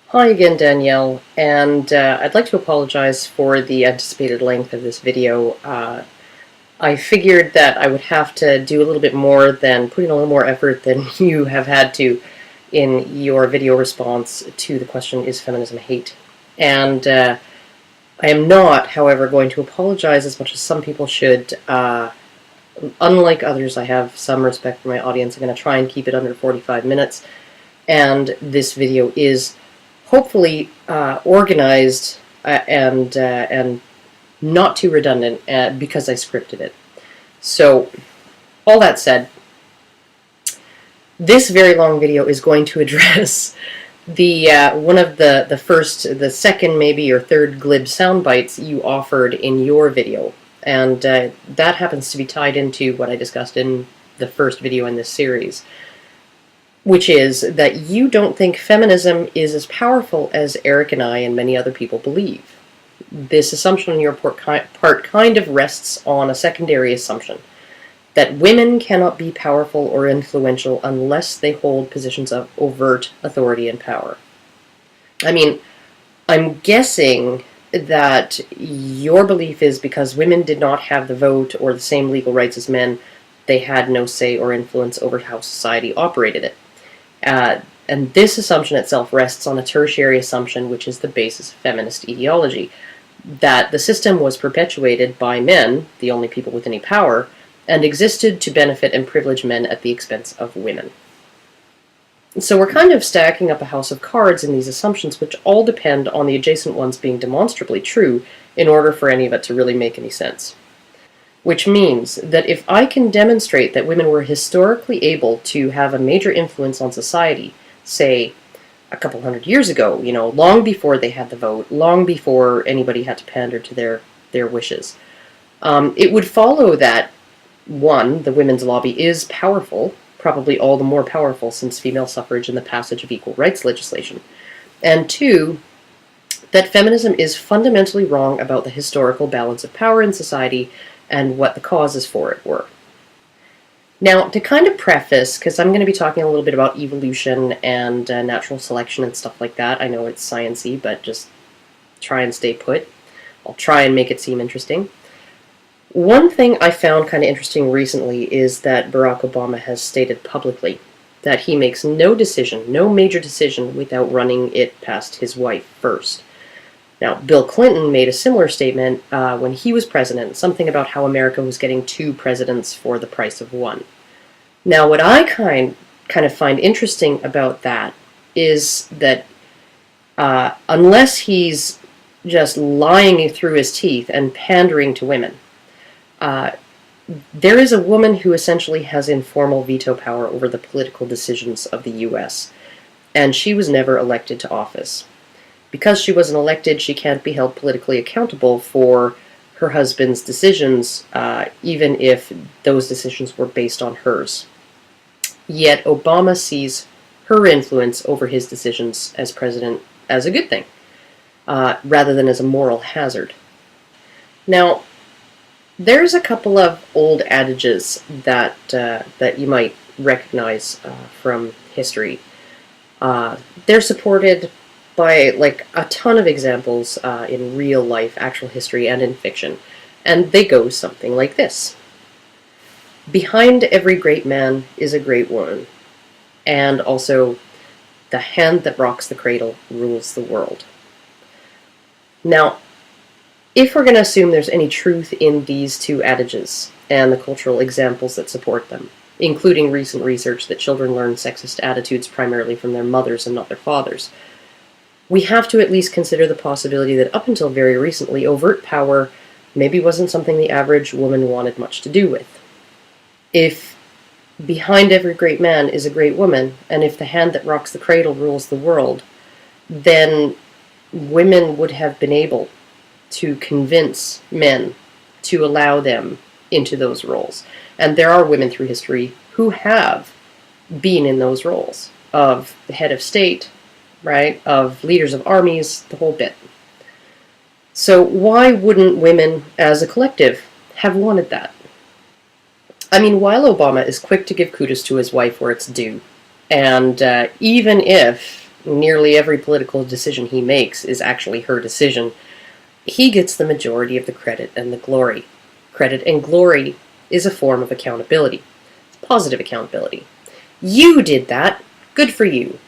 Hi again, Danielle, and I'd like to apologize for the anticipated length of this video. I figured that I would have to do a little bit more than put in a little more effort than you have had to in your video response to the question, is feminism hate? And I am not, however, going to apologize as much as some people should. Unlike others, I have some respect for my audience. I'm going to try and keep it under 45 minutes, and this video is hopefully organized and not too redundant because I scripted it. So, all that said, this very long video is going to address the one of the second maybe or third glib sound bites you offered in your video, and that happens to be tied into what I discussed in the first video in this series, which is that you don't think feminism is as powerful as Eric and I and many other people believe. This assumption on your part kind of rests on a secondary assumption, that women cannot be powerful or influential unless they hold positions of overt authority and power. I mean, I'm guessing that your belief is because women did not have the vote or the same legal rights as men, they had no say or influence over how society operated it. And this assumption itself rests on a tertiary assumption, which is the basis of feminist ideology, that the system was perpetuated by men, the only people with any power, and existed to benefit and privilege men at the expense of women. So we're kind of stacking up a house of cards in these assumptions, which all depend on the adjacent ones being demonstrably true in order for any of it to really make any sense. Which means that if I can demonstrate that women were historically able to have a major influence on society, say a couple hundred years ago, long before they had the vote, long before anybody had to pander to their wishes, it would follow that, one, the women's lobby is powerful, probably all the more powerful since female suffrage and the passage of equal rights legislation, and two, that feminism is fundamentally wrong about the historical balance of power in society and what the causes for it were. Now, to kind of preface, because I'm going to be talking a little bit about evolution and natural selection and stuff like that. I know it's sciencey, but just try and stay put. I'll try and make it seem interesting. One thing I found kind of interesting recently is that Barack Obama has stated publicly that he makes no major decision, without running it past his wife first. Now, Bill Clinton made a similar statement when he was president, something about how America was getting 2 presidents for the price of 1. Now, what I kind of find interesting about that is that unless he's just lying through his teeth and pandering to women, there is a woman who essentially has informal veto power over the political decisions of the U.S., and she was never elected to office. Because she wasn't elected, she can't be held politically accountable for her husband's decisions, even if those decisions were based on hers. Yet Obama sees her influence over his decisions as president as a good thing, rather than as a moral hazard. Now, there's a couple of old adages that you might recognize from history. They're supported by a ton of examples in real life, actual history, and in fiction. And they go something like this. Behind every great man is a great woman. And also, the hand that rocks the cradle rules the world. Now, if we're going to assume there's any truth in these 2 adages and the cultural examples that support them, including recent research that children learn sexist attitudes primarily from their mothers and not their fathers, we have to at least consider the possibility that up until very recently, overt power maybe wasn't something the average woman wanted much to do with. If behind every great man is a great woman, and if the hand that rocks the cradle rules the world, then women would have been able to convince men to allow them into those roles. And there are women through history who have been in those roles, of the head of state, right, of leaders of armies, the whole bit. So why wouldn't women as a collective have wanted that? I mean, while Obama is quick to give kudos to his wife where it's due, and even if nearly every political decision he makes is actually her decision, he gets the majority of the credit and the glory. Credit and glory is a form of accountability. It's positive accountability. You did that. Good for you.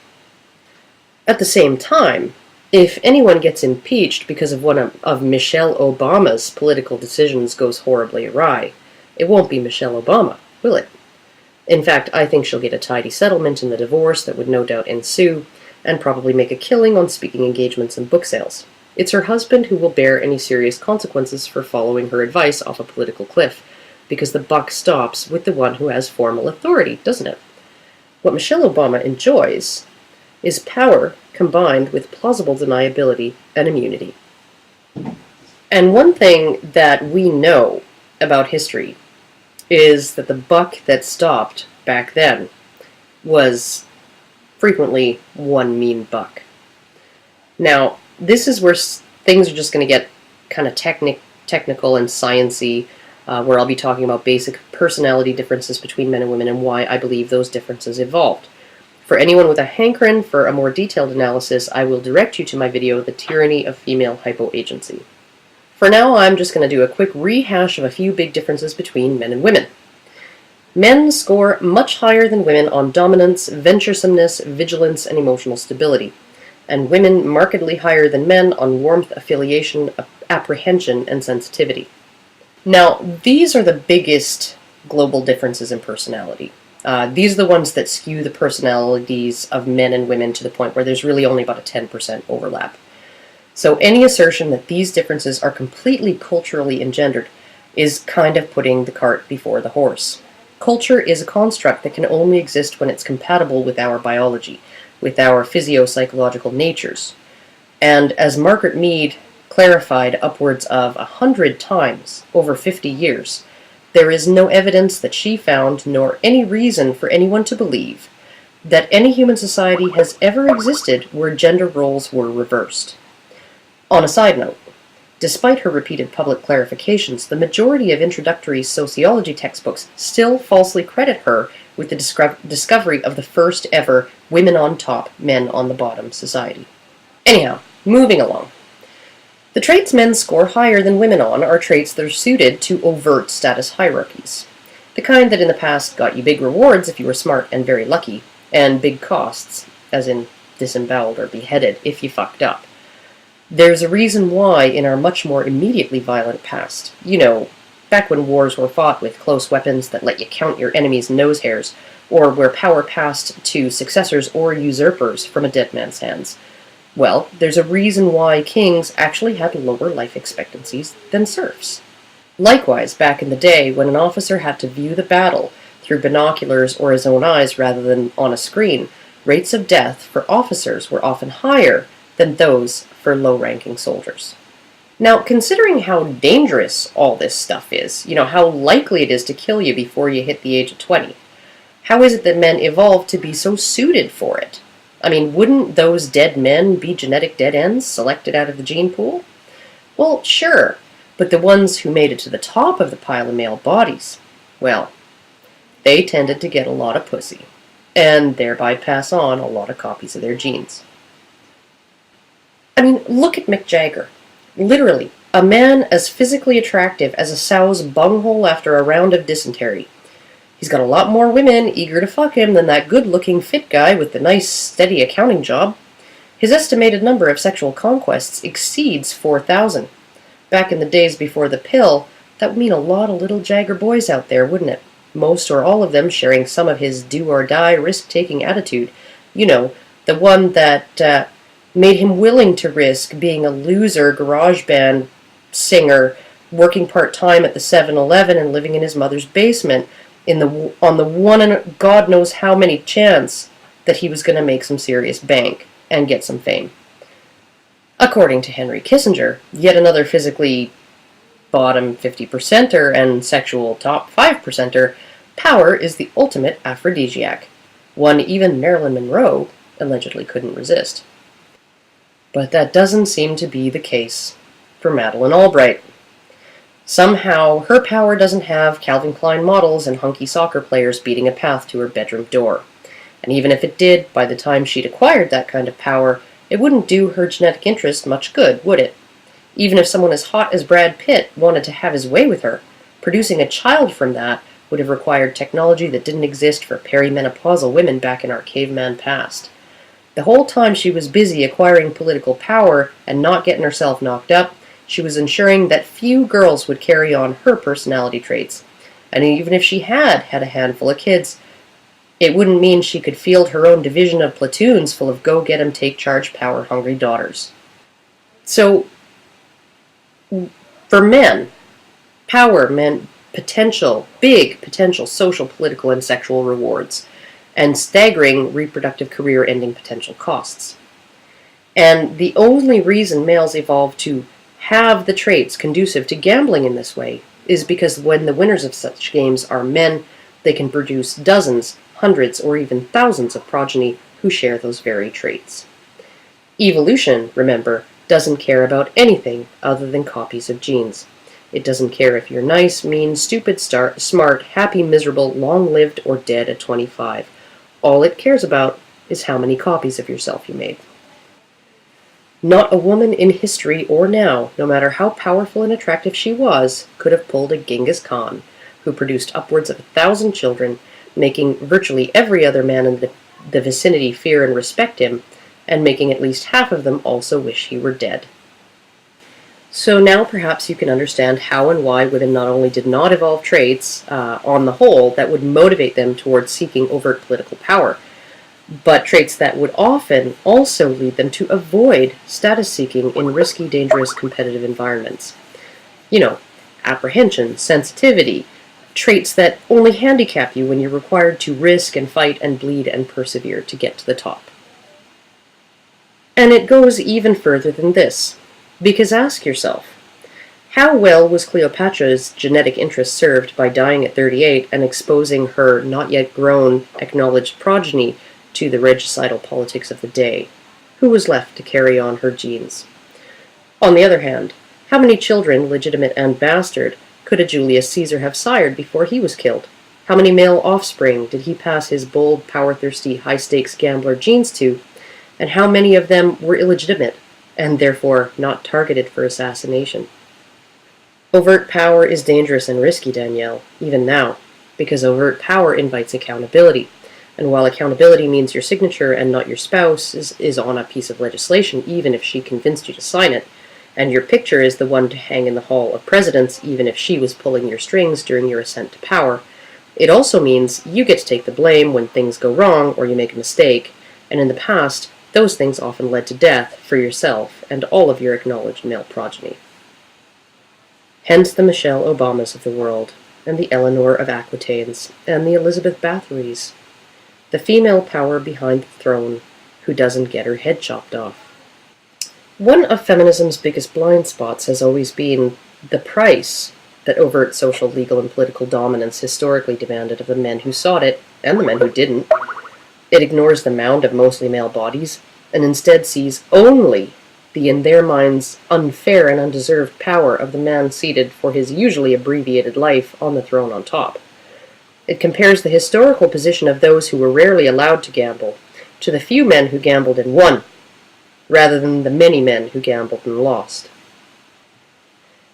At the same time, if anyone gets impeached because of one of Michelle Obama's political decisions goes horribly awry, it won't be Michelle Obama, will it? In fact, I think she'll get a tidy settlement in the divorce that would no doubt ensue, and probably make a killing on speaking engagements and book sales. It's her husband who will bear any serious consequences for following her advice off a political cliff, because the buck stops with the one who has formal authority, doesn't it? What Michelle Obama enjoys is power combined with plausible deniability and immunity. And one thing that we know about history is that the buck that stopped back then was frequently one mean buck. Now, this is where things are just going to get kind of technical and science-y, where I'll be talking about basic personality differences between men and women and why I believe those differences evolved. For anyone with a hankering for a more detailed analysis, I will direct you to my video, The Tyranny of Female Hypoagency. For now, I'm just going to do a quick rehash of a few big differences between men and women. Men score much higher than women on dominance, venturesomeness, vigilance, and emotional stability, and women markedly higher than men on warmth, affiliation, apprehension, and sensitivity. Now, these are the biggest global differences in personality. These are the ones that skew the personalities of men and women to the point where there's really only about a 10% overlap. So any assertion that these differences are completely culturally engendered is kind of putting the cart before the horse. Culture is a construct that can only exist when it's compatible with our biology, with our physio-psychological natures. And as Margaret Mead clarified upwards of 100 times over 50 years, there is no evidence that she found, nor any reason for anyone to believe, that any human society has ever existed where gender roles were reversed. On a side note, despite her repeated public clarifications, the majority of introductory sociology textbooks still falsely credit her with the discovery of the first ever women on top, men on the bottom society. Anyhow, moving along. The traits men score higher than women on are traits that are suited to overt status hierarchies. The kind that in the past got you big rewards if you were smart and very lucky, and big costs, as in disemboweled or beheaded if you fucked up. There's a reason why in our much more immediately violent past, you know, back when wars were fought with close weapons that let you count your enemy's nose hairs, or where power passed to successors or usurpers from a dead man's hands. Well, there's a reason why kings actually had lower life expectancies than serfs. Likewise, back in the day, when an officer had to view the battle through binoculars or his own eyes rather than on a screen, rates of death for officers were often higher than those for low-ranking soldiers. Now, considering how dangerous all this stuff is, how likely it is to kill you before you hit the age of 20, how is it that men evolved to be so suited for it? I mean, wouldn't those dead men be genetic dead ends selected out of the gene pool? Well, sure, but the ones who made it to the top of the pile of male bodies, well, they tended to get a lot of pussy, and thereby pass on a lot of copies of their genes. I mean, look at Mick Jagger. Literally, a man as physically attractive as a sow's bunghole after a round of dysentery. He's got a lot more women eager to fuck him than that good-looking fit guy with the nice, steady accounting job. His estimated number of sexual conquests exceeds 4,000. Back in the days before the pill, that would mean a lot of little Jagger boys out there, wouldn't it? Most or all of them sharing some of his do-or-die, risk-taking attitude. The one that made him willing to risk being a loser garage band singer, working part-time at the 7-Eleven and living in his mother's basement on the one and God knows how many chance that he was going to make some serious bank and get some fame. According to Henry Kissinger, yet another physically bottom 50%er and sexual top 5%er, power is the ultimate aphrodisiac, one even Marilyn Monroe allegedly couldn't resist. But that doesn't seem to be the case for Madeleine Albright. Somehow, her power doesn't have Calvin Klein models and hunky soccer players beating a path to her bedroom door. And even if it did, by the time she'd acquired that kind of power, it wouldn't do her genetic interest much good, would it? Even if someone as hot as Brad Pitt wanted to have his way with her, producing a child from that would have required technology that didn't exist for perimenopausal women back in our caveman past. The whole time she was busy acquiring political power and not getting herself knocked up, she was ensuring that few girls would carry on her personality traits. And even if she had a handful of kids, it wouldn't mean she could field her own division of platoons full of go-get-'em-take-charge power-hungry daughters. So, for men, power meant big potential social, political, and sexual rewards, and staggering reproductive career-ending potential costs. And the only reason males evolved to have the traits conducive to gambling in this way is because when the winners of such games are men, they can produce dozens, hundreds, or even thousands of progeny who share those very traits. Evolution, remember, doesn't care about anything other than copies of genes. It doesn't care if you're nice, mean, stupid, smart, happy, miserable, long-lived, or dead at 25. All it cares about is how many copies of yourself you made. Not a woman in history or now, no matter how powerful and attractive she was, could have pulled a Genghis Khan, who produced upwards of 1,000 children, making virtually every other man in the vicinity fear and respect him, and making at least half of them also wish he were dead. So now perhaps you can understand how and why women not only did not evolve traits, on the whole, that would motivate them towards seeking overt political power, but traits that would often also lead them to avoid status seeking in risky, dangerous, competitive environments. Apprehension, sensitivity, traits that only handicap you when you're required to risk and fight and bleed and persevere to get to the top. And it goes even further than this, because ask yourself, how well was Cleopatra's genetic interest served by dying at 38 and exposing her not yet grown, acknowledged progeny to the regicidal politics of the day? Who was left to carry on her genes? On the other hand, how many children, legitimate and bastard, could a Julius Caesar have sired before he was killed? How many male offspring did he pass his bold, power-thirsty, high-stakes gambler genes to? And how many of them were illegitimate, and therefore not targeted for assassination? Overt power is dangerous and risky, Danielle, even now, because overt power invites accountability. And while accountability means your signature and not your spouse is on a piece of legislation, even if she convinced you to sign it, and your picture is the one to hang in the Hall of Presidents, even if she was pulling your strings during your ascent to power, it also means you get to take the blame when things go wrong or you make a mistake, and in the past, those things often led to death for yourself and all of your acknowledged male progeny. Hence the Michelle Obamas of the world, and the Eleanor of Aquitaines, and the Elizabeth Bathory's. The female power behind the throne, who doesn't get her head chopped off. One of feminism's biggest blind spots has always been the price that overt social, legal, and political dominance historically demanded of the men who sought it, and the men who didn't. It ignores the mound of mostly male bodies, and instead sees only the, in their minds, unfair and undeserved power of the man seated for his usually abbreviated life on the throne on top. It compares the historical position of those who were rarely allowed to gamble to the few men who gambled and won, rather than the many men who gambled and lost.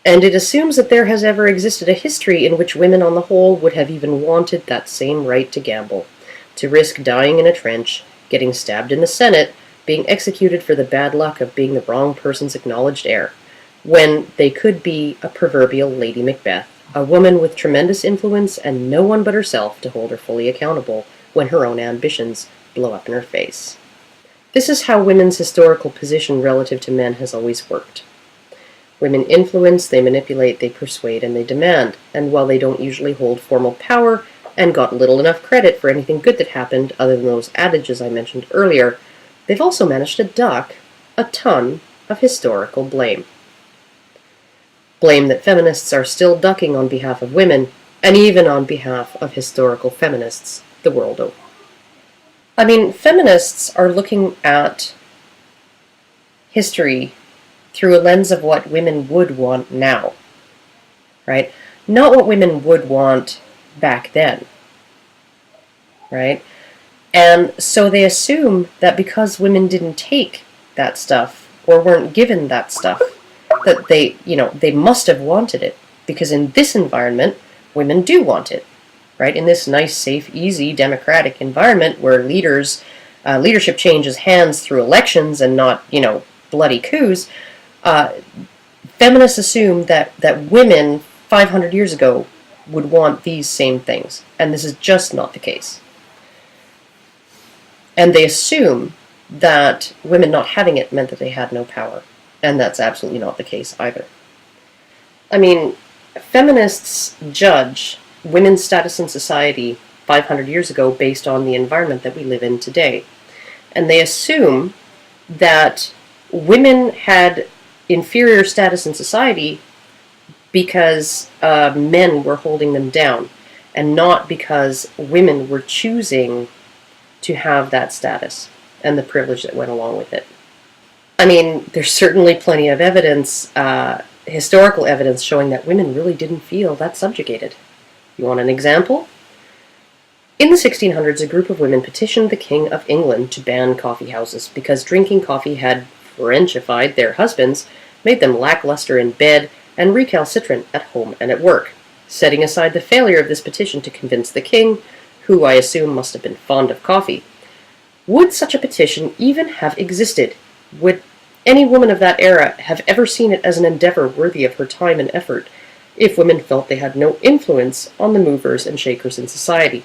And it assumes that there has ever existed a history in which women on the whole would have even wanted that same right to gamble, to risk dying in a trench, getting stabbed in the Senate, being executed for the bad luck of being the wrong person's acknowledged heir, when they could be a proverbial Lady Macbeth, a woman with tremendous influence and no one but herself to hold her fully accountable when her own ambitions blow up in her face. This is how women's historical position relative to men has always worked. Women influence, they manipulate, they persuade, and they demand, and while they don't usually hold formal power, and got little enough credit for anything good that happened other than those adages I mentioned earlier, they've also managed to duck a ton of historical blame. Blame that feminists are still ducking on behalf of women, and even on behalf of historical feminists the world over. I mean, feminists are looking at history through a lens of what women would want now, right? Not what women would want back then, right? And so they assume that because women didn't take that stuff or weren't given that stuff, that they must have wanted it, because in this environment, women do want it, right? In this nice, safe, easy, democratic environment where leadership changes hands through elections and not, bloody coups, feminists assume that women 500 years ago would want these same things, and this is just not the case. And they assume that women not having it meant that they had no power, and that's absolutely not the case either. I mean, feminists judge women's status in society 500 years ago based on the environment that we live in today. And they assume that women had inferior status in society because men were holding them down, and not because women were choosing to have that status and the privilege that went along with it. I mean, there's certainly plenty of evidence, historical evidence, showing that women really didn't feel that subjugated. You want an example? In the 1600s, a group of women petitioned the King of England to ban coffee houses because drinking coffee had Frenchified their husbands, made them lackluster in bed, and recalcitrant at home and at work. Setting aside the failure of this petition to convince the king, who I assume must have been fond of coffee, would such a petition even have existed? Would any woman of that era have ever seen it as an endeavor worthy of her time and effort, if women felt they had no influence on the movers and shakers in society?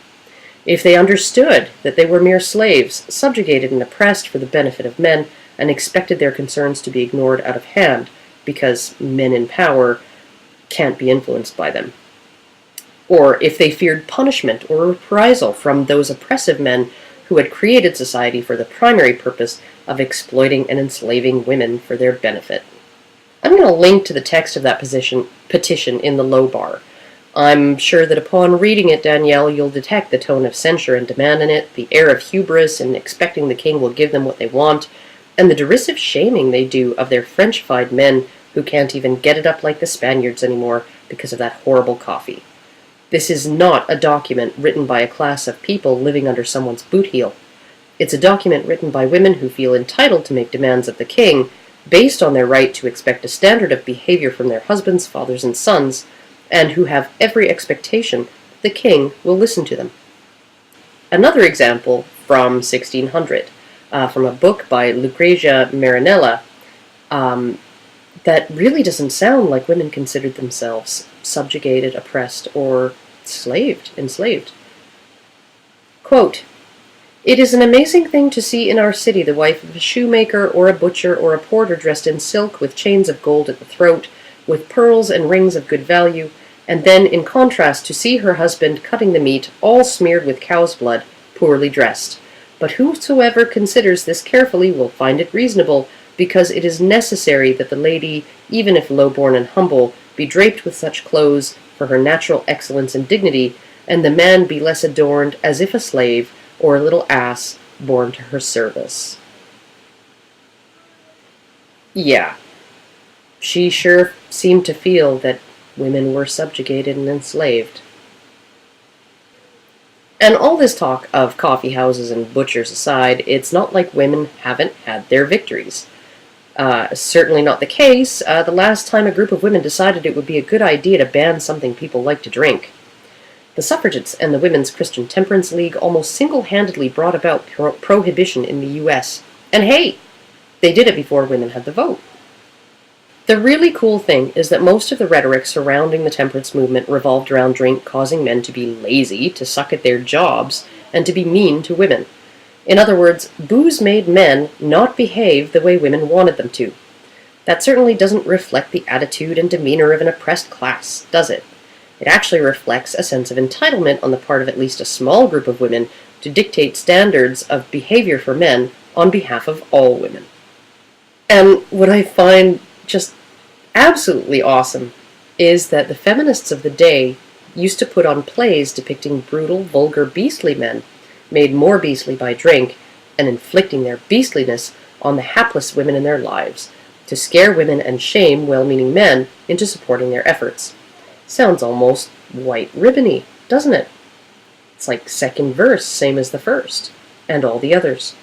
If they understood that they were mere slaves, subjugated and oppressed for the benefit of men, and expected their concerns to be ignored out of hand, because men in power can't be influenced by them? Or if they feared punishment or reprisal from those oppressive men who had created society for the primary purpose of exploiting and enslaving women for their benefit. I'm going to link to the text of that petition in the low bar. I'm sure that upon reading it, Danielle, you'll detect the tone of censure and demand in it, the air of hubris and expecting the king will give them what they want, and the derisive shaming they do of their Frenchified men who can't even get it up like the Spaniards anymore because of that horrible coffee. This is not a document written by a class of people living under someone's boot heel. It's a document written by women who feel entitled to make demands of the king based on their right to expect a standard of behavior from their husbands, fathers, and sons, and who have every expectation that the king will listen to them. Another example from 1600, from a book by Lucrezia Marinella, that really doesn't sound like women considered themselves subjugated, oppressed, or enslaved. Quote, "It is an amazing thing to see in our city the wife of a shoemaker or a butcher or a porter dressed in silk with chains of gold at the throat, with pearls and rings of good value, and then in contrast to see her husband cutting the meat, all smeared with cow's blood, poorly dressed. But whosoever considers this carefully will find it reasonable, because it is necessary that the lady, even if low-born and humble, be draped with such clothes for her natural excellence and dignity, and the man be less adorned as if a slave, or a little ass born to her service." Yeah, she sure seemed to feel that women were subjugated and enslaved. And all this talk of coffee houses and butchers aside, it's not like women haven't had their victories. Certainly not the case the last time a group of women decided it would be a good idea to ban something people like to drink. The suffragettes and the Women's Christian Temperance League almost single-handedly brought about prohibition in the U.S. And hey, they did it before women had the vote. The really cool thing is that most of the rhetoric surrounding the temperance movement revolved around drink causing men to be lazy, to suck at their jobs, and to be mean to women. In other words, booze made men not behave the way women wanted them to. That certainly doesn't reflect the attitude and demeanor of an oppressed class, does it? It actually reflects a sense of entitlement on the part of at least a small group of women to dictate standards of behavior for men on behalf of all women. And what I find just absolutely awesome is that the feminists of the day used to put on plays depicting brutal, vulgar, beastly men, made more beastly by drink, and inflicting their beastliness on the hapless women in their lives, to scare women and shame well-meaning men into supporting their efforts. Sounds almost white ribbony, doesn't it? It's like second verse, same as the first. and all the others.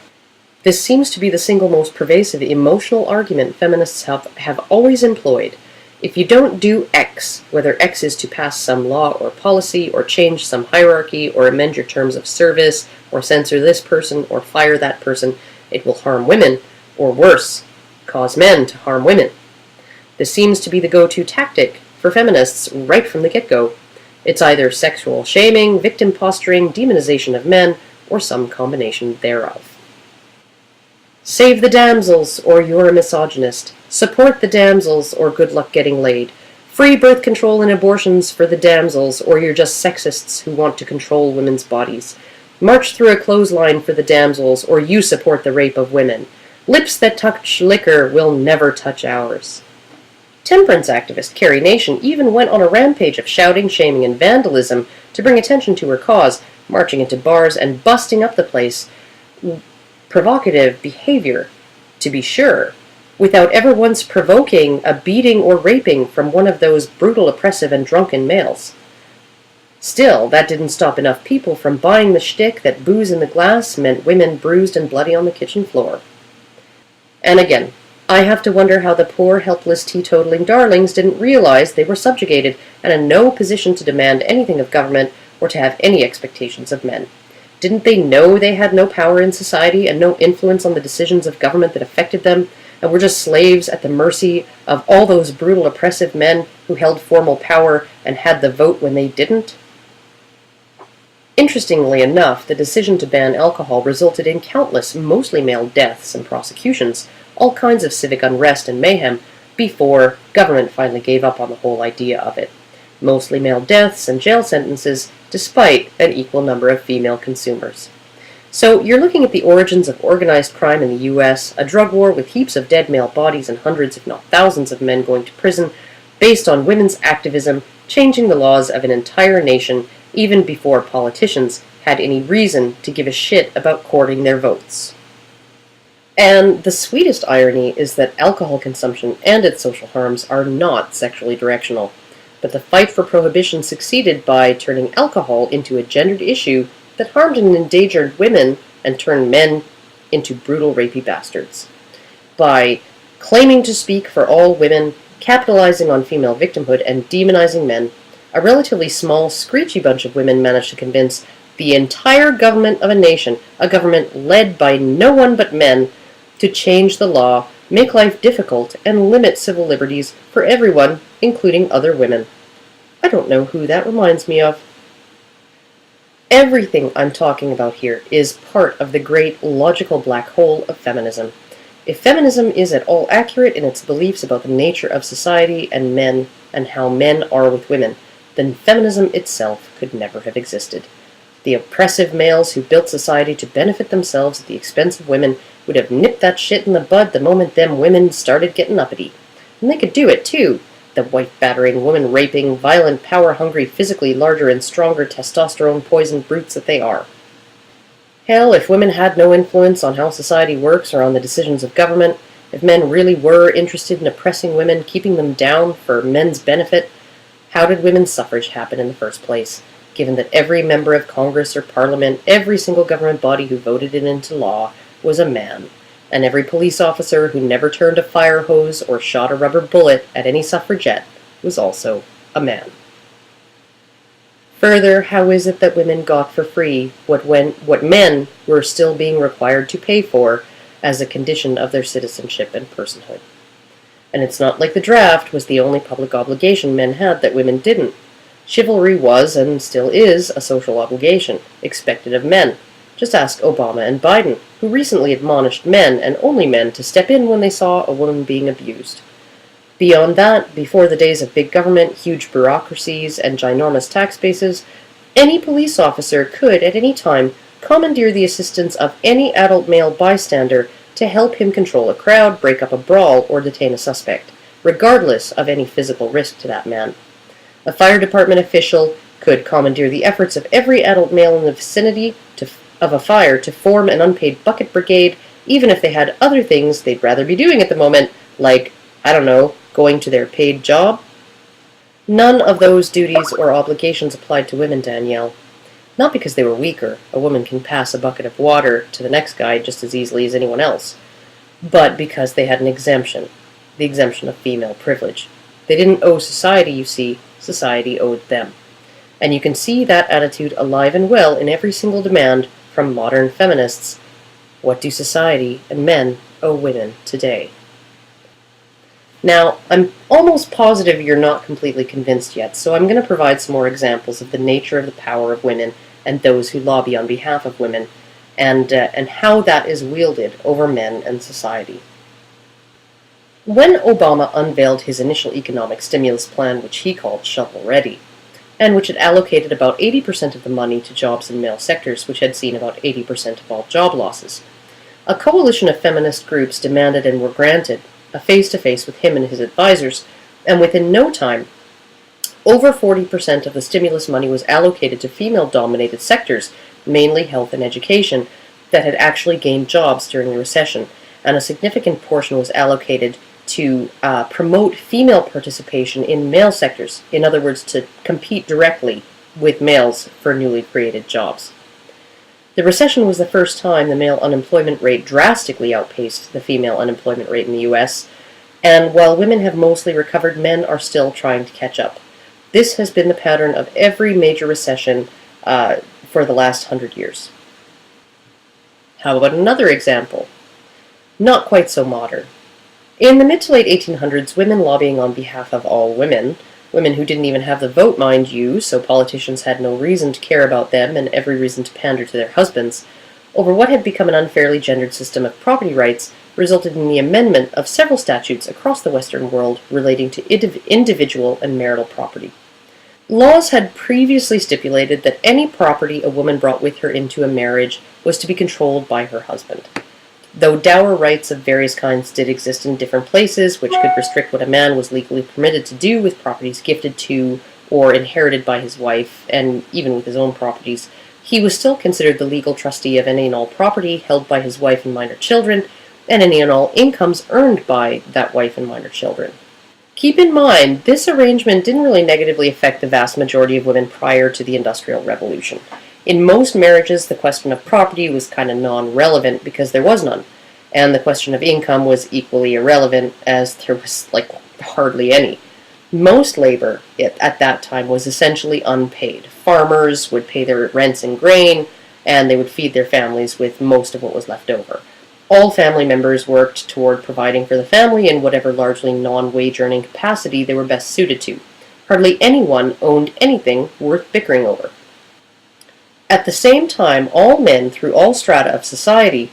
This seems to be the single most pervasive emotional argument feminists have always employed. If you don't do X, whether X is to pass some law or policy, or change some hierarchy, or amend your terms of service, or censor this person, or fire that person, it will harm women, or worse, cause men to harm women. This seems to be the go-to tactic for feminists right from the get-go. It's either sexual shaming, victim posturing, demonization of men, or some combination thereof. Save the damsels, or you're a misogynist. Support the damsels, or good luck getting laid. Free birth control and abortions for the damsels, or you're just sexists who want to control women's bodies. March through a clothesline for the damsels, or you support the rape of women. Lips that touch liquor will never touch ours. Temperance activist Carrie Nation even went on a rampage of shouting, shaming, and vandalism to bring attention to her cause, marching into bars and busting up the place. Provocative behavior, to be sure, without ever once provoking a beating or raping from one of those brutal, oppressive, and drunken males. Still, that didn't stop enough people from buying the shtick that booze in the glass meant women bruised and bloody on the kitchen floor. And again, I have to wonder how the poor, helpless, teetotaling darlings didn't realize they were subjugated and in no position to demand anything of government or to have any expectations of men. Didn't they know they had no power in society and no influence on the decisions of government that affected them, and were just slaves at the mercy of all those brutal, oppressive men who held formal power and had the vote when they didn't? Interestingly enough, the decision to ban alcohol resulted in countless, mostly male deaths and prosecutions, all kinds of civic unrest and mayhem, before government finally gave up on the whole idea of it. Mostly male deaths and jail sentences, despite an equal number of female consumers. So you're looking at the origins of organized crime in the U.S., a drug war with heaps of dead male bodies and hundreds if not thousands of men going to prison, based on women's activism, changing the laws of an entire nation even before politicians had any reason to give a shit about courting their votes. And the sweetest irony is that alcohol consumption and its social harms are not sexually directional. But the fight for prohibition succeeded by turning alcohol into a gendered issue that harmed and endangered women and turned men into brutal, rapey bastards. By claiming to speak for all women, capitalizing on female victimhood, and demonizing men, a relatively small, screechy bunch of women managed to convince the entire government of a nation, a government led by no one but men, to change the law, make life difficult, and limit civil liberties for everyone, including other women. I don't know who that reminds me of. Everything I'm talking about here is part of the great logical black hole of feminism. If feminism is at all accurate in its beliefs about the nature of society and men and how men are with women, then feminism itself could never have existed. The oppressive males who built society to benefit themselves at the expense of women would have nipped that shit in the bud the moment them women started getting uppity. And they could do it, too. The wife-battering, woman-raping, violent, power-hungry, physically larger and stronger testosterone-poisoned brutes that they are. Hell, if women had no influence on how society works or on the decisions of government, if men really were interested in oppressing women, keeping them down for men's benefit, how did women's suffrage happen in the first place, given that every member of Congress or Parliament, every single government body who voted it into law, was a man, and every police officer who never turned a fire hose or shot a rubber bullet at any suffragette was also a man. Further, how is it that women got for free what men were still being required to pay for as a condition of their citizenship and personhood? And it's not like the draft was the only public obligation men had that women didn't. Chivalry was, and still is, a social obligation, expected of men. Just ask Obama and Biden, who recently admonished men, and only men, to step in when they saw a woman being abused. Beyond that, before the days of big government, huge bureaucracies, and ginormous tax bases, any police officer could, at any time, commandeer the assistance of any adult male bystander to help him control a crowd, break up a brawl, or detain a suspect, regardless of any physical risk to that man. A fire department official could commandeer the efforts of every adult male in the vicinity of a fire to form an unpaid bucket brigade, even if they had other things they'd rather be doing at the moment, like, I don't know, going to their paid job. None of those duties or obligations applied to women, Danielle. not because they were weaker, a woman can pass a bucket of water to the next guy just as easily as anyone else, but because they had an exemption, the exemption of female privilege. They didn't owe society, you see, society owed them. And you can see that attitude alive and well in every single demand from modern feminists. What do society and men owe women today? Now, I'm almost positive you're not completely convinced yet, so I'm going to provide some more examples of the nature of the power of women and those who lobby on behalf of women, and how that is wielded over men and society. When Obama unveiled his initial economic stimulus plan, which he called shovel-ready, and which had allocated about 80% of the money to jobs in male sectors, which had seen about 80% of all job losses, a coalition of feminist groups demanded and were granted a face-to-face with him and his advisors, and within no time, over 40% of the stimulus money was allocated to female-dominated sectors, mainly health and education, that had actually gained jobs during the recession, and a significant portion was allocated to promote female participation in male sectors, in other words, to compete directly with males for newly created jobs. The recession was the first time the male unemployment rate drastically outpaced the female unemployment rate in the U.S., and while women have mostly recovered, men are still trying to catch up. This has been the pattern of every major recession for the last 100 years. How about another example? Not quite so modern. In the mid to late 1800s, women lobbying on behalf of all women, women who didn't even have the vote, mind you, so politicians had no reason to care about them and every reason to pander to their husbands, over what had become an unfairly gendered system of property rights, resulted in the amendment of several statutes across the Western world relating to individual and marital property. Laws had previously stipulated that any property a woman brought with her into a marriage was to be controlled by her husband. Though dower rights of various kinds did exist in different places, which could restrict what a man was legally permitted to do with properties gifted to or inherited by his wife, and even with his own properties, he was still considered the legal trustee of any and all property held by his wife and minor children, and any and all incomes earned by that wife and minor children. Keep in mind, this arrangement didn't really negatively affect the vast majority of women prior to the Industrial Revolution. In most marriages, the question of property was kind of non-relevant because there was none, and the question of income was equally irrelevant as there was, hardly any. Most labor at that time was essentially unpaid. Farmers would pay their rents in grain, and they would feed their families with most of what was left over. All family members worked toward providing for the family in whatever largely non-wage earning capacity they were best suited to. Hardly anyone owned anything worth bickering over. At the same time, all men, through all strata of society,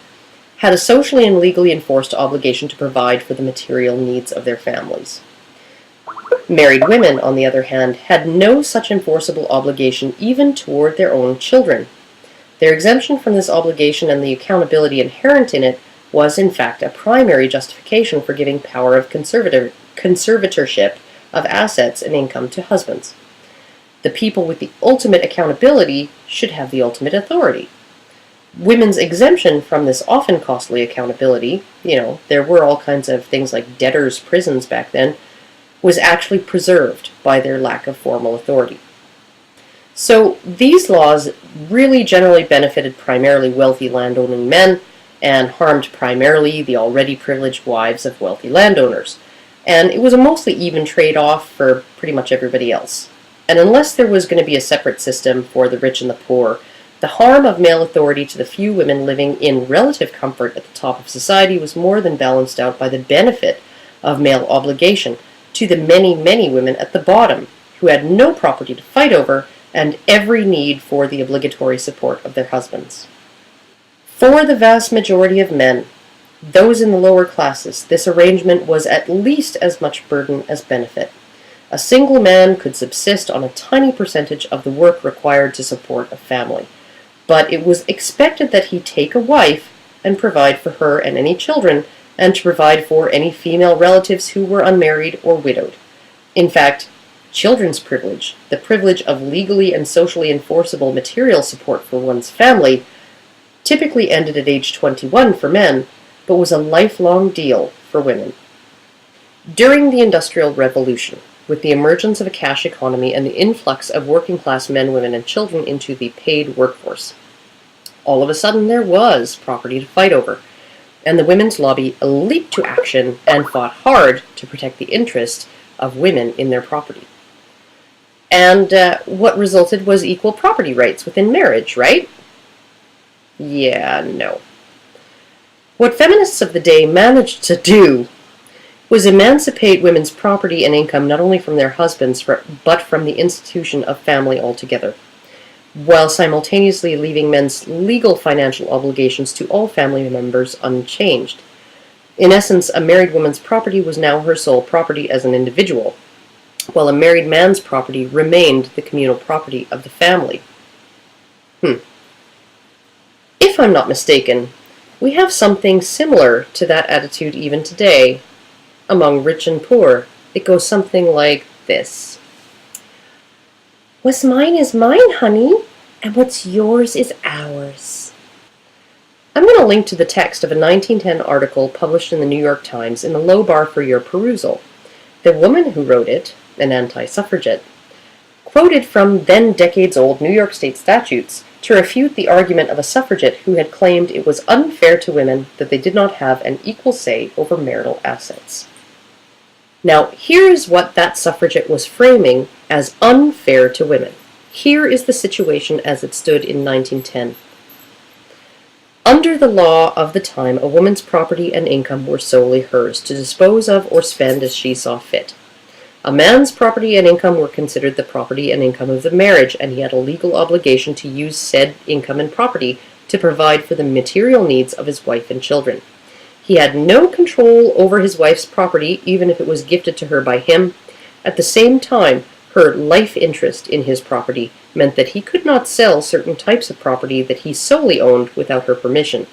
had a socially and legally enforced obligation to provide for the material needs of their families. Married women, on the other hand, had no such enforceable obligation even toward their own children. Their exemption from this obligation and the accountability inherent in it was, in fact, a primary justification for giving power of conservatorship of assets and income to husbands. The people with the ultimate accountability should have the ultimate authority. Women's exemption from this often costly accountability, there were all kinds of things like debtors' prisons back then, was actually preserved by their lack of formal authority. So these laws really generally benefited primarily wealthy landowning men and harmed primarily the already privileged wives of wealthy landowners. And it was a mostly even trade-off for pretty much everybody else. And unless there was going to be a separate system for the rich and the poor, the harm of male authority to the few women living in relative comfort at the top of society was more than balanced out by the benefit of male obligation to the many, many women at the bottom who had no property to fight over and every need for the obligatory support of their husbands. For the vast majority of men, those in the lower classes, this arrangement was at least as much burden as benefit. A single man could subsist on a tiny percentage of the work required to support a family, but it was expected that he take a wife and provide for her and any children, and to provide for any female relatives who were unmarried or widowed. In fact, children's privilege, the privilege of legally and socially enforceable material support for one's family, typically ended at age 21 for men, but was a lifelong deal for women. During the Industrial Revolution, with the emergence of a cash economy and the influx of working-class men, women, and children into the paid workforce. All of a sudden, there was property to fight over, and the women's lobby leaped to action and fought hard to protect the interest of women in their property. And what resulted was equal property rights within marriage, right? Yeah, no. What feminists of the day managed to do was emancipate women's property and income not only from their husbands, but from the institution of family altogether, while simultaneously leaving men's legal financial obligations to all family members unchanged. In essence, a married woman's property was now her sole property as an individual, while a married man's property remained the communal property of the family. If I'm not mistaken, we have something similar to that attitude even today. Among rich and poor, it goes something like this. What's mine is mine, honey, and what's yours is ours. I'm going to link to the text of a 1910 article published in the New York Times in the low bar for your perusal. The woman who wrote it, an anti-suffragette, quoted from then decades-old New York State statutes to refute the argument of a suffragette who had claimed it was unfair to women that they did not have an equal say over marital assets. Now, here is what that suffragette was framing as unfair to women. Here is the situation as it stood in 1910. Under the law of the time, a woman's property and income were solely hers, to dispose of or spend as she saw fit. A man's property and income were considered the property and income of the marriage, and he had a legal obligation to use said income and property to provide for the material needs of his wife and children. He had no control over his wife's property, even if it was gifted to her by him. At the same time, her life interest in his property meant that he could not sell certain types of property that he solely owned without her permission.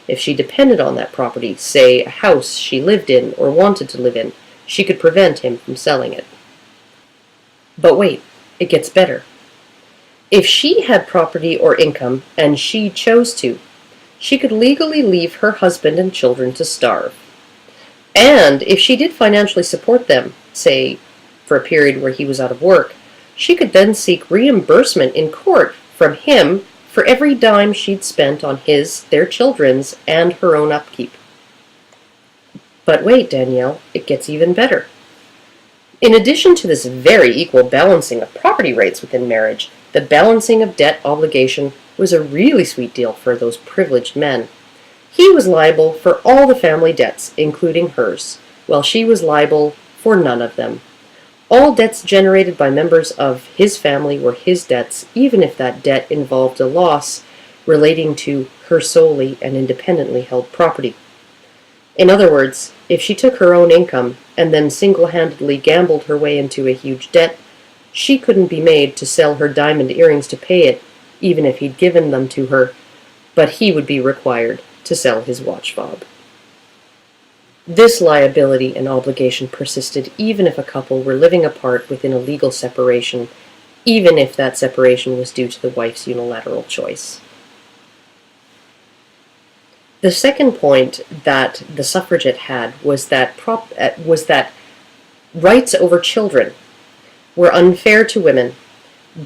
If she depended on that property, say a house she lived in or wanted to live in, she could prevent him from selling it. But wait, it gets better. If she had property or income, and she chose to, she could legally leave her husband and children to starve. And if she did financially support them, say, for a period where he was out of work, she could then seek reimbursement in court from him for every dime she'd spent on his, their children's, and her own upkeep. But wait, Danielle, it gets even better. In addition to this very equal balancing of property rights within marriage, the balancing of debt obligation was a really sweet deal for those privileged men. He was liable for all the family debts, including hers, while she was liable for none of them. All debts generated by members of his family were his debts, even if that debt involved a loss relating to her solely and independently held property. In other words, if she took her own income and then single-handedly gambled her way into a huge debt, she couldn't be made to sell her diamond earrings to pay it, even if he'd given them to her, but he would be required to sell his watch fob. This liability and obligation persisted even if a couple were living apart within a legal separation, even if that separation was due to the wife's unilateral choice. The second point that the suffragette had was that rights over children were unfair to women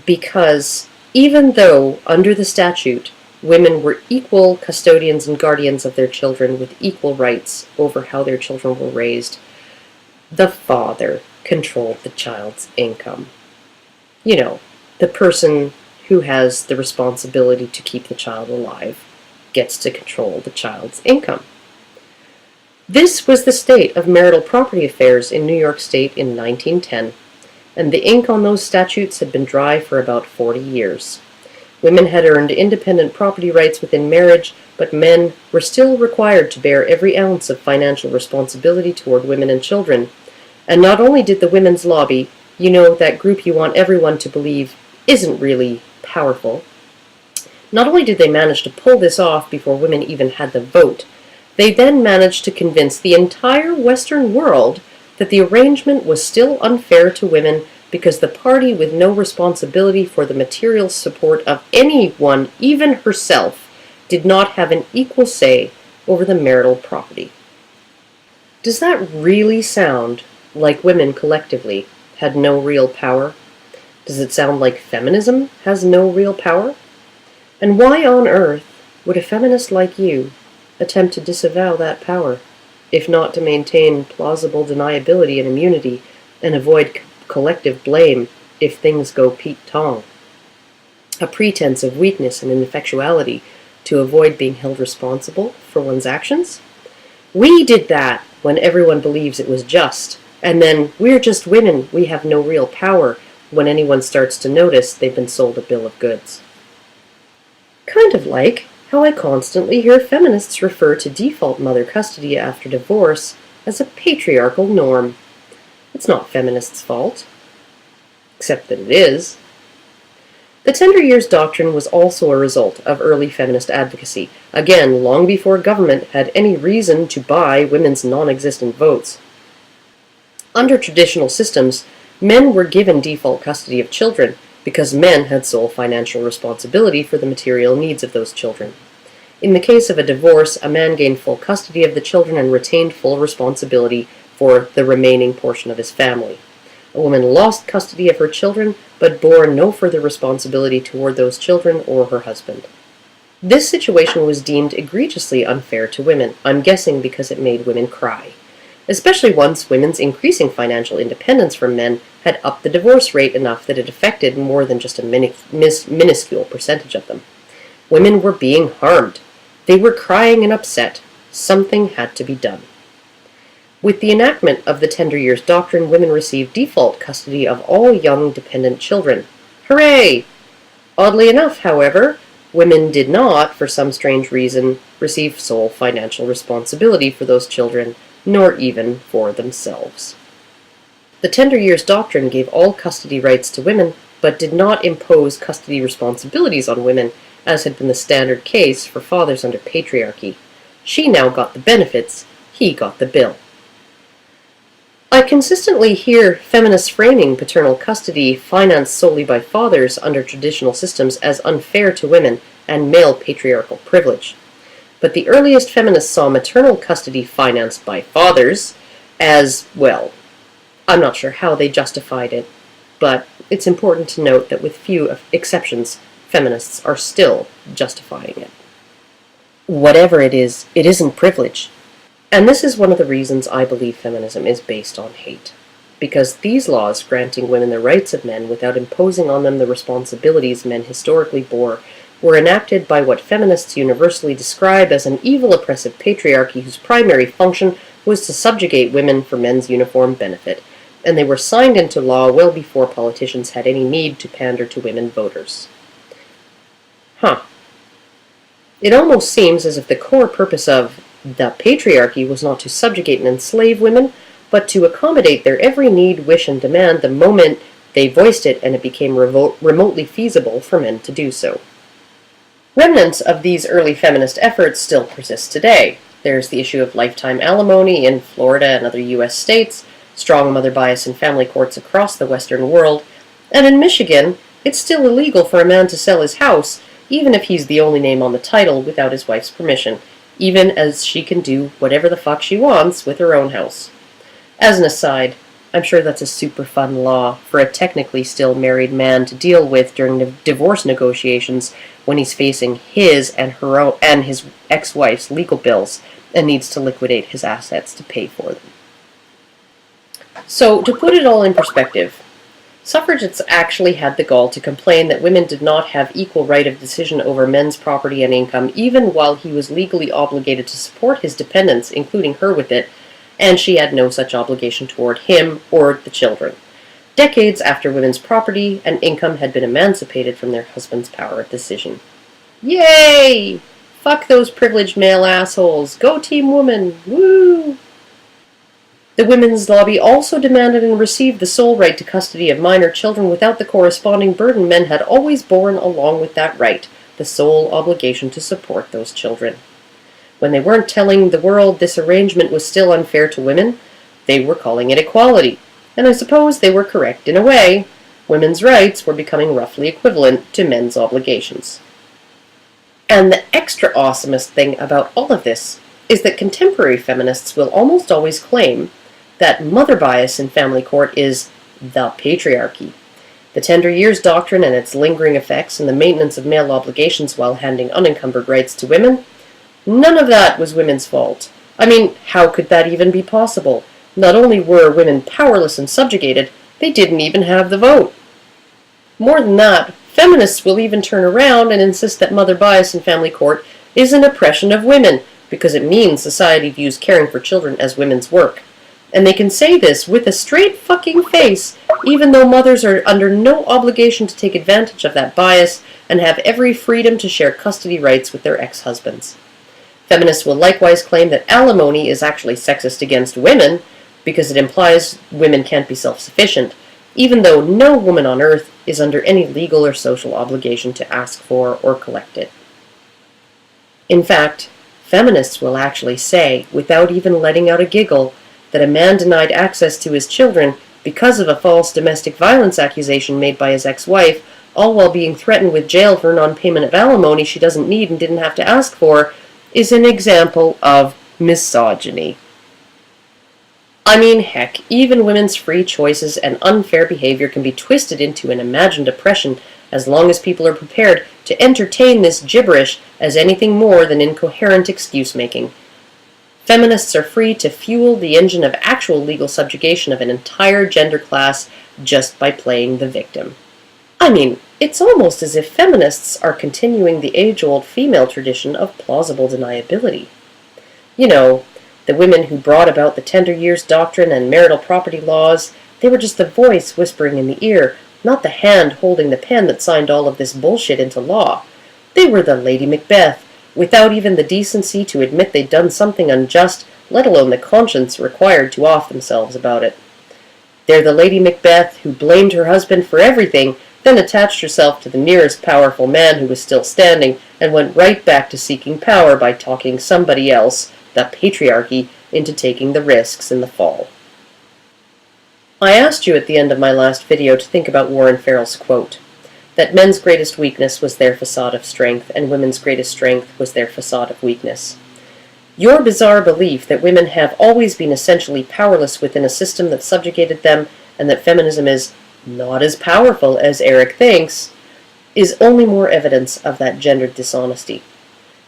because even though, under the statute, women were equal custodians and guardians of their children with equal rights over how their children were raised, the father controlled the child's income. You know, the person who has the responsibility to keep the child alive gets to control the child's income. This was the state of marital property affairs in New York State in 1910, and the ink on those statutes had been dry for about 40 years. Women had earned independent property rights within marriage, but men were still required to bear every ounce of financial responsibility toward women and children. And not only did the women's lobby, you know, that group you want everyone to believe isn't really powerful, not only did they manage to pull this off before women even had the vote, they then managed to convince the entire Western world that the arrangement was still unfair to women because the party with no responsibility for the material support of anyone, even herself, did not have an equal say over the marital property. Does that really sound like women collectively had no real power? Does it sound like feminism has no real power? And why on earth would a feminist like you attempt to disavow that power, if not to maintain plausible deniability and immunity and avoid collective blame if things go Pete-tong? A pretense of weakness and ineffectuality to avoid being held responsible for one's actions? We did that when everyone believes it was just, and then we're just women, we have no real power when anyone starts to notice they've been sold a bill of goods. Kind of like how I constantly hear feminists refer to default mother custody after divorce as a patriarchal norm. It's not feminists' fault, except that it is. The tender years doctrine was also a result of early feminist advocacy, again long before government had any reason to buy women's non-existent votes. Under traditional systems, men were given default custody of children because men had sole financial responsibility for the material needs of those children. In the case of a divorce, a man gained full custody of the children and retained full responsibility for the remaining portion of his family. A woman lost custody of her children, but bore no further responsibility toward those children or her husband. This situation was deemed egregiously unfair to women, I'm guessing because it made women cry, especially once women's increasing financial independence from men had upped the divorce rate enough that it affected more than just a minuscule percentage of them. Women were being harmed. They were crying and upset. Something had to be done. With the enactment of the tender years doctrine, women received default custody of all young dependent children. Hooray! Oddly enough, however, women did not, for some strange reason, receive sole financial responsibility for those children, nor even for themselves. The tender years doctrine gave all custody rights to women, but did not impose custody responsibilities on women, as had been the standard case for fathers under patriarchy. She now got the benefits, he got the bill. I consistently hear feminists framing paternal custody financed solely by fathers under traditional systems as unfair to women and male patriarchal privilege. But the earliest feminists saw maternal custody financed by fathers as, well, I'm not sure how they justified it, but it's important to note that with few exceptions, feminists are still justifying it. Whatever it isn't privilege. And this is one of the reasons I believe feminism is based on hate. Because these laws granting women the rights of men without imposing on them the responsibilities men historically bore were enacted by what feminists universally describe as an evil oppressive patriarchy whose primary function was to subjugate women for men's uniform benefit, and they were signed into law well before politicians had any need to pander to women voters. It almost seems as if the core purpose of the patriarchy was not to subjugate and enslave women, but to accommodate their every need, wish, and demand the moment they voiced it and it became remotely feasible for men to do so. Remnants of these early feminist efforts still persist today. There's the issue of lifetime alimony in Florida and other U.S. states, strong mother bias in family courts across the Western world, and in Michigan, it's still illegal for a man to sell his house, even if he's the only name on the title without his wife's permission, even as she can do whatever the fuck she wants with her own house. As an aside, I'm sure that's a super fun law for a technically still married man to deal with during the divorce negotiations when he's facing his and his ex-wife's legal bills and needs to liquidate his assets to pay for them. So, to put it all in perspective, suffragettes actually had the gall to complain that women did not have equal right of decision over men's property and income, even while he was legally obligated to support his dependents, including her with it, and she had no such obligation toward him or the children. Decades after women's property and income had been emancipated from their husband's power of decision. Yay! Fuck those privileged male assholes! Go Team Woman! Woo! The women's lobby also demanded and received the sole right to custody of minor children without the corresponding burden men had always borne along with that right, the sole obligation to support those children. When they weren't telling the world this arrangement was still unfair to women, they were calling it equality, and I suppose they were correct in a way. Women's rights were becoming roughly equivalent to men's obligations. And the extra awesomest thing about all of this is that contemporary feminists will almost always claim that mother bias in family court is the patriarchy. The tender years doctrine and its lingering effects and the maintenance of male obligations while handing unencumbered rights to women, none of that was women's fault. I mean, how could that even be possible? Not only were women powerless and subjugated, they didn't even have the vote. More than that, feminists will even turn around and insist that mother bias in family court is an oppression of women, because it means society views caring for children as women's work. And they can say this with a straight fucking face, even though mothers are under no obligation to take advantage of that bias and have every freedom to share custody rights with their ex-husbands. Feminists will likewise claim that alimony is actually sexist against women because it implies women can't be self-sufficient, even though no woman on earth is under any legal or social obligation to ask for or collect it. In fact, feminists will actually say, without even letting out a giggle, that a man denied access to his children because of a false domestic violence accusation made by his ex-wife, all while being threatened with jail for non-payment of alimony she doesn't need and didn't have to ask for, is an example of misogyny. I mean, heck, even women's free choices and unfair behavior can be twisted into an imagined oppression as long as people are prepared to entertain this gibberish as anything more than incoherent excuse-making. Feminists are free to fuel the engine of actual legal subjugation of an entire gender class just by playing the victim. I mean, it's almost as if feminists are continuing the age-old female tradition of plausible deniability. You know, the women who brought about the tender years doctrine and marital property laws, they were just the voice whispering in the ear, not the hand holding the pen that signed all of this bullshit into law. They were the Lady Macbeth, without even the decency to admit they'd done something unjust, let alone the conscience required to off themselves about it. They're the Lady Macbeth who blamed her husband for everything, then attached herself to the nearest powerful man who was still standing, and went right back to seeking power by talking somebody else, the patriarchy, into taking the risks in the fall. I asked you at the end of my last video to think about Warren Farrell's quote, that men's greatest weakness was their facade of strength, and women's greatest strength was their facade of weakness. Your bizarre belief that women have always been essentially powerless within a system that subjugated them, and that feminism is not as powerful as Eric thinks, is only more evidence of that gendered dishonesty.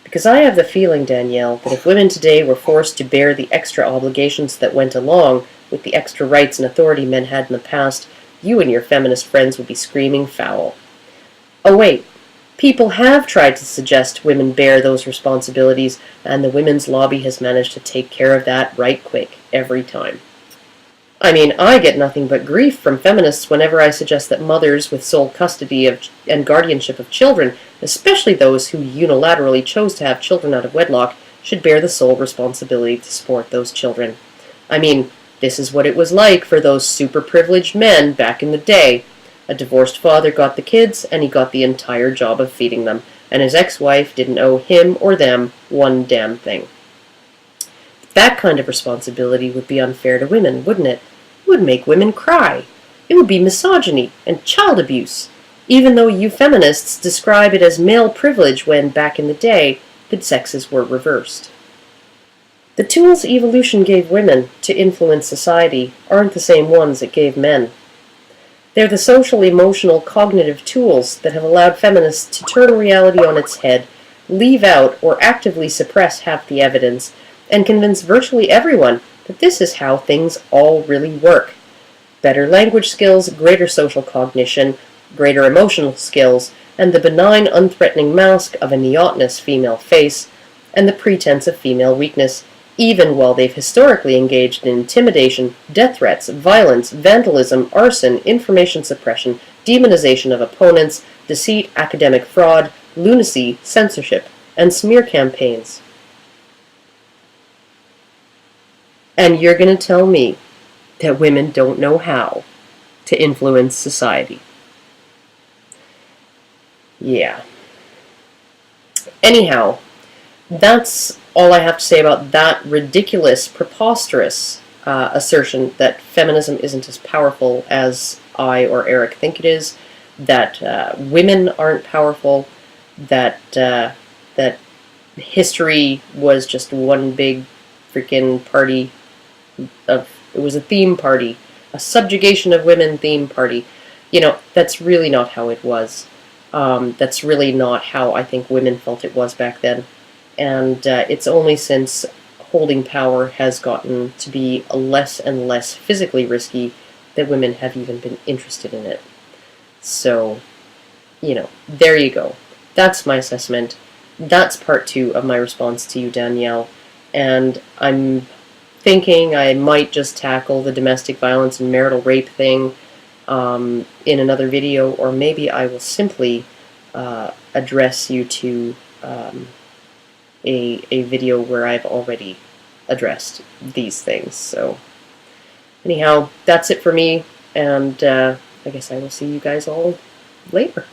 Because I have the feeling, Danielle, that if women today were forced to bear the extra obligations that went along with the extra rights and authority men had in the past, you and your feminist friends would be screaming foul. Oh wait, people have tried to suggest women bear those responsibilities, and the women's lobby has managed to take care of that right quick, every time. I mean, I get nothing but grief from feminists whenever I suggest that mothers with sole custody of and guardianship of children, especially those who unilaterally chose to have children out of wedlock, should bear the sole responsibility to support those children. I mean, this is what it was like for those super-privileged men back in the day. A divorced father got the kids, and he got the entire job of feeding them, and his ex-wife didn't owe him or them one damn thing. That kind of responsibility would be unfair to women, wouldn't it? It would make women cry. It would be misogyny and child abuse, even though you feminists describe it as male privilege when, back in the day, the sexes were reversed. The tools evolution gave women to influence society aren't the same ones it gave men. They're the social, emotional, cognitive tools that have allowed feminists to turn reality on its head, leave out or actively suppress half the evidence, and convince virtually everyone that this is how things all really work. Better language skills, greater social cognition, greater emotional skills, and the benign, unthreatening mask of a neotenous female face, and the pretense of female weakness, even while they've historically engaged in intimidation, death threats, violence, vandalism, arson, information suppression, demonization of opponents, deceit, academic fraud, lunacy, censorship, and smear campaigns. And you're going to tell me that women don't know how to influence society. Yeah. Anyhow, that's all I have to say about that ridiculous, preposterous assertion that feminism isn't as powerful as I or Eric think it is, that women aren't powerful, that that history was just one big freaking party of, it was a theme party a subjugation of women theme party. You know, that's really not how it was. That's really not how I think women felt it was back then. And it's only since holding power has gotten to be less and less physically risky that women have even been interested in it. So, you know, there you go. That's my assessment. That's part 2 of my response to you, Danielle. And I'm thinking I might just tackle the domestic violence and marital rape thing in another video, or maybe I will simply address you to a video where I've already addressed these things. So anyhow, that's it for me, and I guess I will see you guys all later.